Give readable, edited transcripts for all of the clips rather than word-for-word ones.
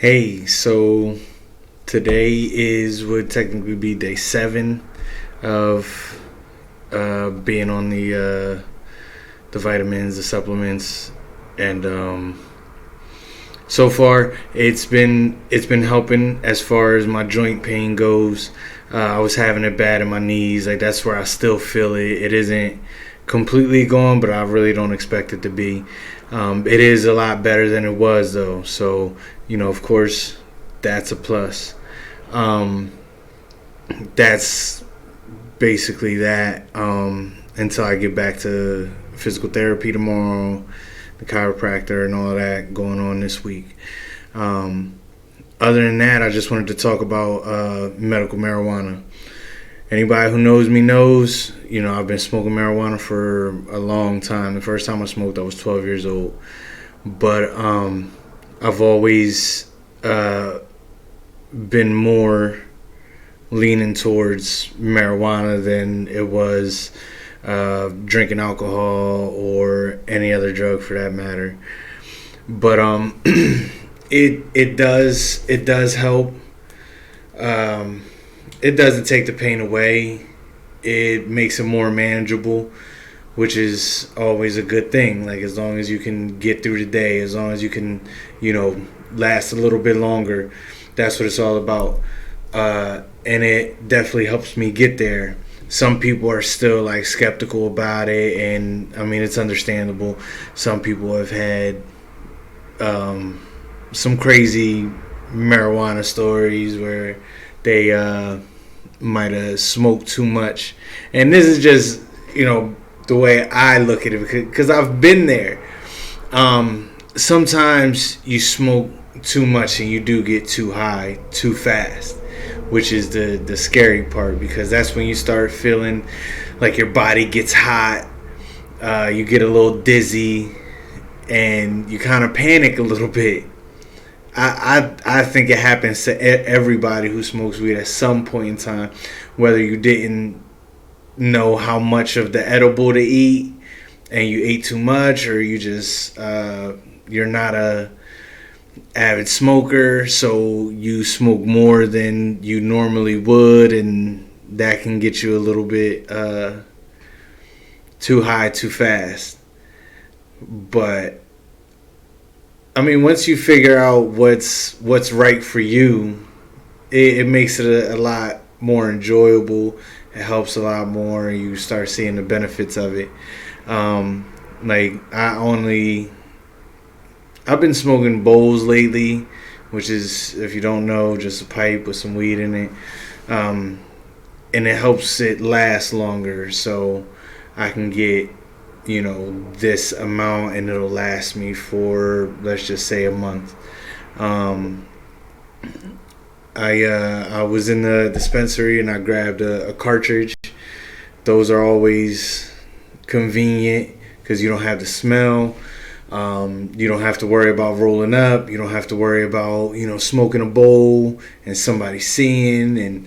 Hey, so today would technically be day 7 of being on the vitamins, the supplements, and so far it's been helping as far as my joint pain goes. I was having it bad in my knees, like that's where I still feel it. It isn't completely gone, but I really don't expect it to be. It is a lot better than it was though, so of course, that's a plus. Um, that's basically that until I get back to physical therapy tomorrow, the chiropractor, and all of that going on this week. Um, Other than that, I just wanted to talk about medical marijuana. Anybody who knows me knows, I've been smoking marijuana for a long time. The first time I smoked, I was 12 years old. But I've always been more leaning towards marijuana than it was drinking alcohol or any other drug for that matter. But it does help. It doesn't take the pain away. It makes it more manageable, which is always a good thing. Like as long as you can get through the day, as long as you can, last a little bit longer, that's what it's all about. And it definitely helps me get there. Some people are still like skeptical about it, and I mean it's understandable. Some people have had some crazy marijuana stories where they might have smoked too much, and this is just the way I look at it because I've been there. Sometimes you smoke too much and you do get too high too fast, which is the scary part because that's when you start feeling like your body gets hot, you get a little dizzy, and you kind of panic a little bit. I think it happens to everybody who smokes weed at some point in time, whether you didn't know how much of the edible to eat and you ate too much, or you just you're not a avid smoker, so you smoke more than you normally would, and that can get you a little bit too high too fast. But I mean, once you figure out what's right for you, it makes it a lot more enjoyable. It helps a lot more, and you start seeing the benefits of it. Like I've been smoking bowls lately, which is, if you don't know, just a pipe with some weed in it, and it helps it last longer. So I can get this amount and it'll last me for, let's just say, a month. I was in the dispensary and I grabbed a cartridge. Those are always convenient because you don't have the smell. You don't have to worry about rolling up. You don't have to worry about smoking a bowl and somebody seeing, and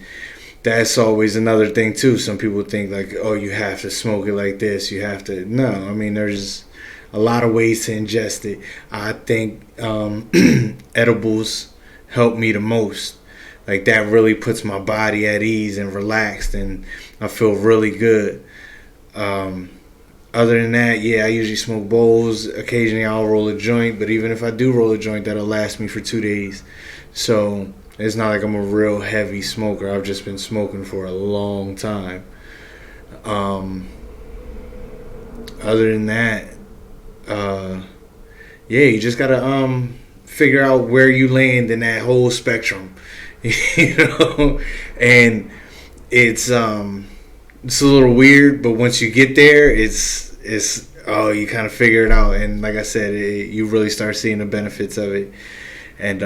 that's always another thing too. Some people think like, oh, you have to smoke it like this. You have to. No, I mean there's a lot of ways to ingest it. I think edibles help me the most. Like that really puts my body at ease and relaxed, and I feel really good. Other than that, yeah, I usually smoke bowls. Occasionally I'll roll a joint, but even if I do roll a joint, that'll last me for 2 days. So it's not like I'm a real heavy smoker. I've just been smoking for a long time. Other than that, yeah, you just gotta figure out where you land in that whole spectrum, and it's a little weird, but once you get there, it's oh, you kind of figure it out, and like I said, you really start seeing the benefits of it, and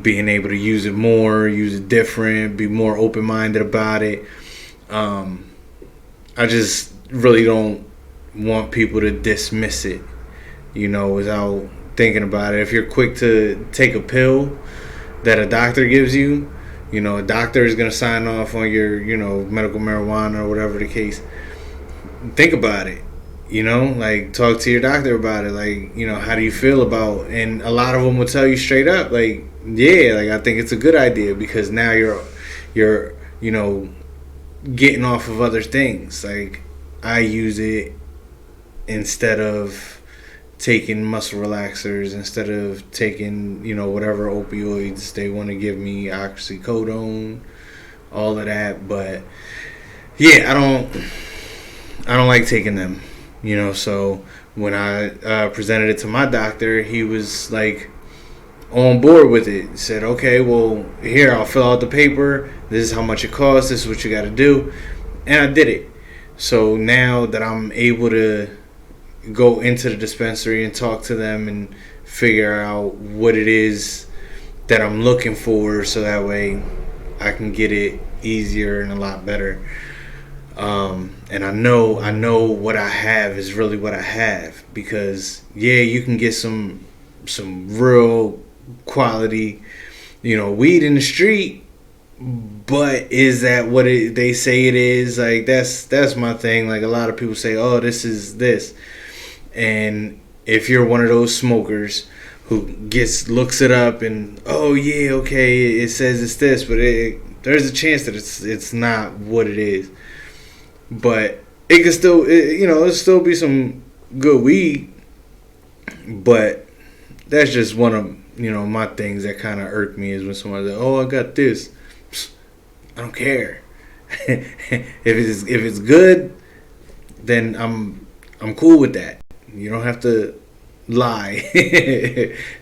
being able to use it more, use it different, be more open-minded about it. I just really don't want people to dismiss it, without thinking about it. If you're quick to take a pill that a doctor gives you, a doctor is going to sign off on your, medical marijuana or whatever the case. Think about it. like talk to your doctor about it. Like, how do you feel about? And a lot of them will tell you straight up, like, yeah, like I think it's a good idea because now you're getting off of other things. Like I use it instead of taking muscle relaxers, instead of taking whatever opioids they want to give me, oxycodone, all of that. But yeah, I don't like taking them. So when I presented it to my doctor, he was like on board with it. He said, okay, well, here, I'll fill out the paper. This is how much it costs. This is what you got to do. And I did it. So now that I'm able to go into the dispensary and talk to them and figure out what it is that I'm looking for, so that way I can get it easier and a lot better. And I know what I have is really what I have, because yeah, you can get some real quality, weed in the street, but is that what they say it is? Like that's my thing. Like a lot of people say, oh, this is this, and if you're one of those smokers who looks it up and, oh yeah, okay, it says it's this, but there's a chance that it's not what it is. But it could still, it'll still be some good weed. But that's just one of, my things that kind of irk me, is when somebody's like, oh, I got this. I don't care. if it's good, then I'm cool with that. You don't have to lie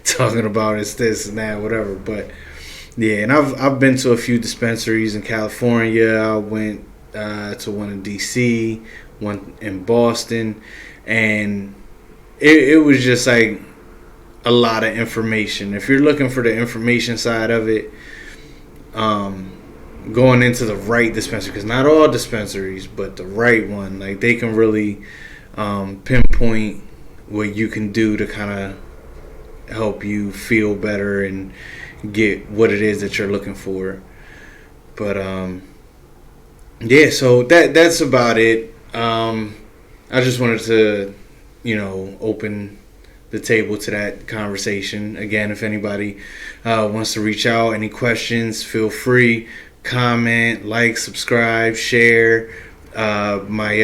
talking about it's this and that, whatever. But yeah, and I've been to a few dispensaries in California. I went to one in DC, one in Boston, and it was just like a lot of information. If you're looking for the information side of it, going into the right dispensary, because not all dispensaries, but the right one, like they can really pinpoint what you can do to kind of help you feel better and get what it is that you're looking for. But yeah, so that's about it. I just wanted to, open the table to that conversation. Again, if anybody wants to reach out, any questions, feel free. Comment, like, subscribe, share. My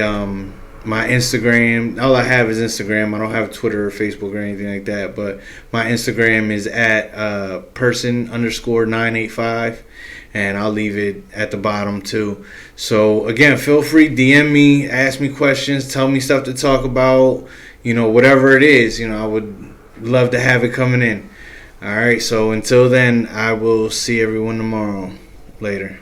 Instagram, all I have is Instagram. I don't have Twitter or Facebook or anything like that. But my Instagram is at person_985. And I'll leave it at the bottom too. So again, feel free, DM me, ask me questions, tell me stuff to talk about, whatever it is. I would love to have it coming in. All right, so until then, I will see everyone tomorrow. Later.